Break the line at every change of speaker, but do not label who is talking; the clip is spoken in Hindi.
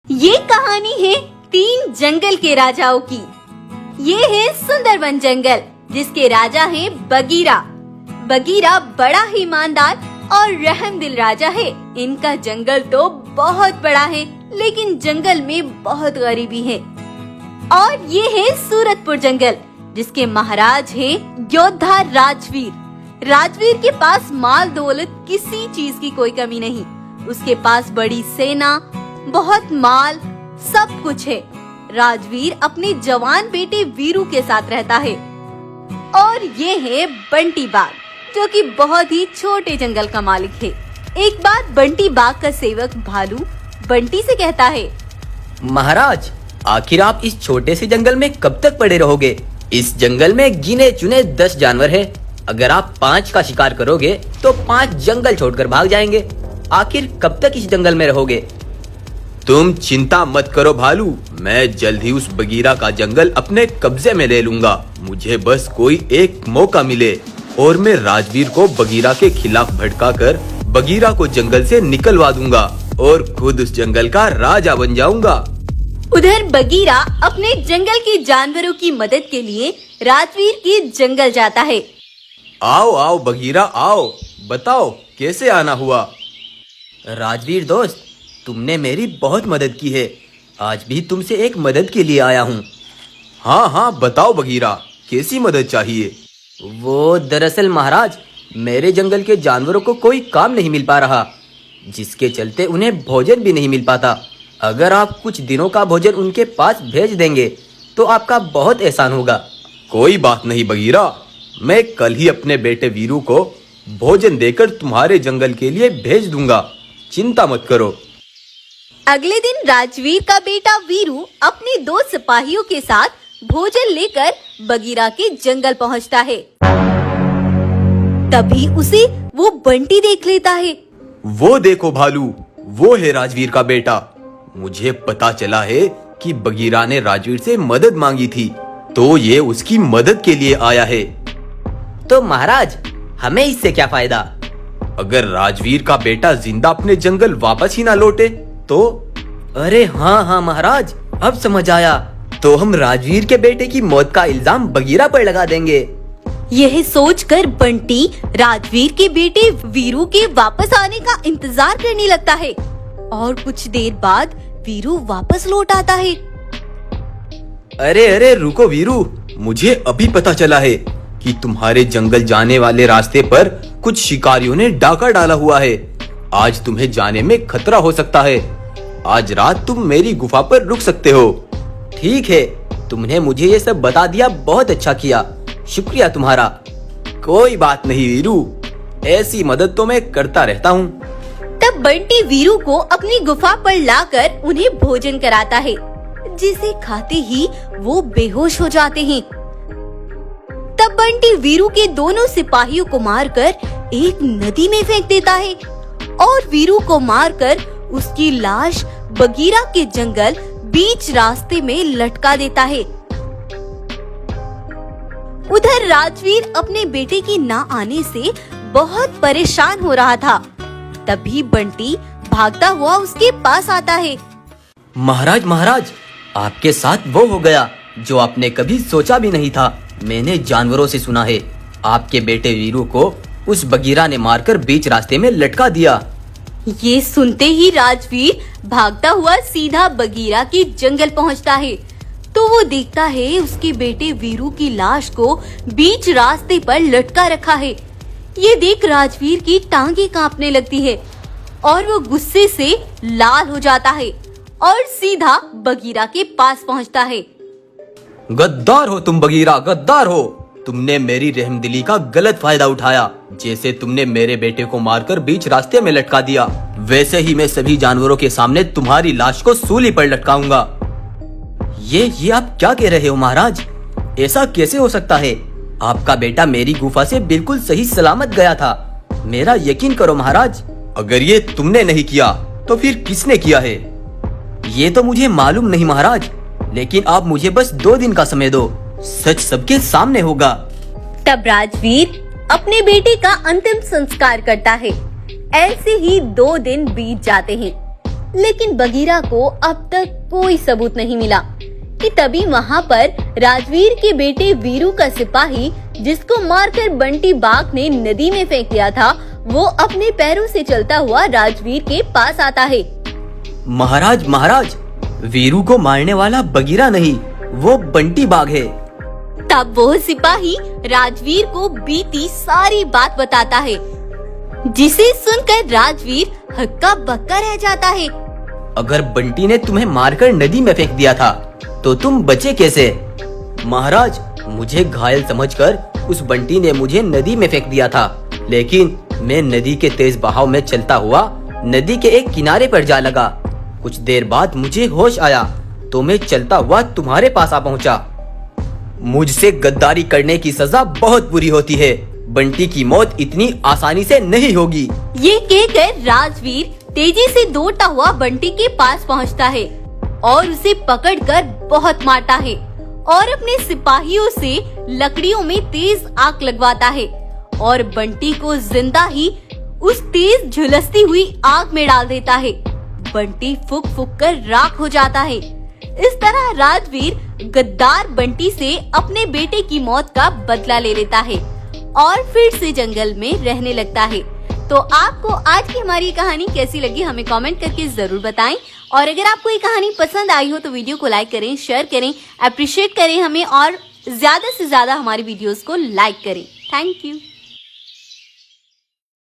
ये कहानी है 3 जंगल के राजाओं की। ये है सुंदरबन जंगल, जिसके राजा है बगीरा। बगीरा बड़ा ही ईमानदार और रहमदिल राजा है। इनका जंगल तो बहुत बड़ा है, लेकिन जंगल में बहुत गरीबी है। और ये है सूरतपुर जंगल, जिसके महाराज है योद्धा राजवीर। राजवीर के पास माल दौलत किसी चीज की कोई कमी नहीं। उसके पास बड़ी सेना, बहुत माल, सब कुछ है। राजवीर अपने जवान बेटे वीरू के साथ रहता है। और ये है बंटी बाघ, जो कि बहुत ही छोटे जंगल का मालिक है। एक बार बंटी बाघ का सेवक भालू बंटी से कहता है,
महाराज, आखिर आप इस छोटे से जंगल में कब तक पड़े रहोगे? इस जंगल में गिने चुने 10 जानवर हैं। अगर आप 5 का शिकार करोगे तो 5 जंगल छोड़कर भाग जाएंगे। आखिर कब तक इस जंगल में रहोगे?
तुम चिंता मत करो भालू, मैं जल्द ही उस बगीरा का जंगल अपने कब्जे में ले लूंगा। मुझे बस कोई एक मौका मिले और मैं राजवीर को बगीरा के खिलाफ भड़काकर बगीरा को जंगल से निकलवा दूंगा और खुद उस जंगल का राजा बन जाऊंगा।
उधर बगीरा अपने जंगल के जानवरों की मदद के लिए राजवीर के जंगल जाता है।
आओ आओ बगीरा आओ, बताओ कैसे आना हुआ?
राजवीर दोस्त, तुमने मेरी बहुत मदद की है। आज भी तुमसे एक मदद के लिए आया हूँ।
हाँ हाँ बताओ बगीरा, कैसी मदद चाहिए?
वो दरअसल महाराज, मेरे जंगल के जानवरों को कोई काम नहीं मिल पा रहा, जिसके चलते उन्हें भोजन भी नहीं मिल पाता। अगर आप कुछ दिनों का भोजन उनके पास भेज देंगे तो आपका बहुत एहसान होगा।
कोई बात नहीं बगीरा, मैं कल ही अपने बेटे वीरू को भोजन देकर तुम्हारे जंगल के लिए भेज दूंगा, चिंता मत करो।
अगले दिन राजवीर का बेटा वीरू अपने 2 सिपाहियों के साथ भोजन लेकर बगीरा के जंगल पहुंचता है। तभी उसे वो बंटी देख लेता है।
वो देखो भालू, वो है राजवीर का बेटा। मुझे पता चला है कि बगीरा ने राजवीर से मदद मांगी थी, तो ये उसकी मदद के लिए आया है।
तो महाराज, हमें इससे क्या फायदा?
अगर राजवीर का बेटा जिंदा अपने जंगल वापस ही ना लौटे तो?
अरे हाँ महाराज, अब समझ आया। तो हम राजवीर के बेटे की मौत का इल्जाम बगीरा पर लगा देंगे।
यह सोचकर बंटी राजवीर के बेटे वीरू के वापस आने का इंतजार करने लगता है। और कुछ देर बाद वीरू वापस लौट आता है।
अरे रुको वीरू, मुझे अभी पता चला है कि तुम्हारे जंगल जाने वाले रास्ते पर कुछ शिकारियों ने डाका डाला हुआ है। आज तुम्हें जाने में खतरा हो सकता है। आज रात तुम मेरी गुफा पर रुक सकते हो।
ठीक है, तुमने मुझे ये सब बता दिया, बहुत अच्छा किया, शुक्रिया तुम्हारा।
कोई बात नहीं वीरू, ऐसी मदद तो मैं करता रहता हूँ।
तब बंटी वीरू को अपनी गुफा पर लाकर उन्हें भोजन कराता है, जिसे खाते ही वो बेहोश हो जाते हैं। तब बंटी वीरू के दोनों सिपाहियों को मारकर एक नदी में फेंक देता है और वीरू को मारकर उसकी लाश बगीरा के जंगल बीच रास्ते में लटका देता है। उधर राजवीर अपने बेटे के ना आने से बहुत परेशान हो रहा था। तभी बंटी भागता हुआ उसके पास आता है।
महाराज, आपके साथ वो हो गया जो आपने कभी सोचा भी नहीं था। मैंने जानवरों से सुना है, आपके बेटे वीरू को उस बगीरा ने मारकर बीच रास्ते में लटका दिया।
ये सुनते ही राजवीर भागता हुआ सीधा बगीरा के जंगल पहुंचता है। तो वो देखता है उसके बेटे वीरू की लाश को बीच रास्ते पर लटका रखा है। ये देख राजवीर की टांगे कांपने लगती है और वो गुस्से से लाल हो जाता है और सीधा बगीरा के पास पहुंचता है।
गद्दार हो तुम बगीरा, गद्दार हो। तुमने मेरी रहमदिली का गलत फायदा उठाया। जैसे तुमने मेरे बेटे को मारकर बीच रास्ते में लटका दिया, वैसे ही मैं सभी जानवरों के सामने तुम्हारी लाश को सूली पर लटकाऊंगा।
ये आप क्या कह रहे हो महाराज? ऐसा कैसे हो सकता है? आपका बेटा मेरी गुफा से बिल्कुल सही सलामत गया था। मेरा यकीन करो महाराज।
अगर ये तुमने नहीं किया तो फिर किसने किया है?
ये तो मुझे मालूम नहीं महाराज, लेकिन आप मुझे बस 2 दिन का समय दो, सच सबके सामने होगा।
तब राजवीर अपने बेटे का अंतिम संस्कार करता है। ऐसे ही 2 दिन बीत जाते हैं। लेकिन बगीरा को अब तक कोई सबूत नहीं मिला कि तभी वहाँ पर राजवीर के बेटे वीरू का सिपाही, जिसको मारकर बंटी बाघ ने नदी में फेंक दिया था, वो अपने पैरों से चलता हुआ राजवीर के पास आता है।
महाराज महाराज, वीरू को मारने वाला बगीरा नहीं, वो बंटी बाघ है।
तब वो सिपाही राजवीर को बीती सारी बात बताता है, जिसे सुनकर राजवीर हक्का बक्का रह जाता है।
अगर बंटी ने तुम्हें मारकर नदी में फेंक दिया था तो तुम बचे कैसे? महाराज, मुझे घायल समझकर उस बंटी ने मुझे नदी में फेंक दिया था, लेकिन मैं नदी के तेज बहाव में चलता हुआ नदी के एक किनारे पर जा लगा। कुछ देर बाद मुझे होश आया तो मैं चलता हुआ तुम्हारे पास आ पहुंचा। मुझसे गद्दारी करने की सजा बहुत बुरी होती है। बंटी की मौत इतनी आसानी से नहीं होगी।
ये कहकर राजवीर तेजी से दौड़ता हुआ बंटी के पास पहुंचता है और उसे पकड़कर बहुत मारता है और अपने सिपाहियों से लकड़ियों में तेज आग लगवाता है और बंटी को जिंदा ही उस तेज झुलसती हुई आग में डाल देता है। बंटी फूक फूक कर राख हो जाता है। इस तरह राजवीर गद्दार बंटी से अपने बेटे की मौत का बदला ले लेता है और फिर से जंगल में रहने लगता है। तो आपको आज की हमारी कहानी कैसी लगी हमें कमेंट करके जरूर बताएं, और अगर आपको ये कहानी पसंद आई हो तो वीडियो को लाइक करें, शेयर करें, अप्रिशिएट करें हमें और ज्यादा से ज्यादा हमारी वीडियोस को लाइक करें। Thank you.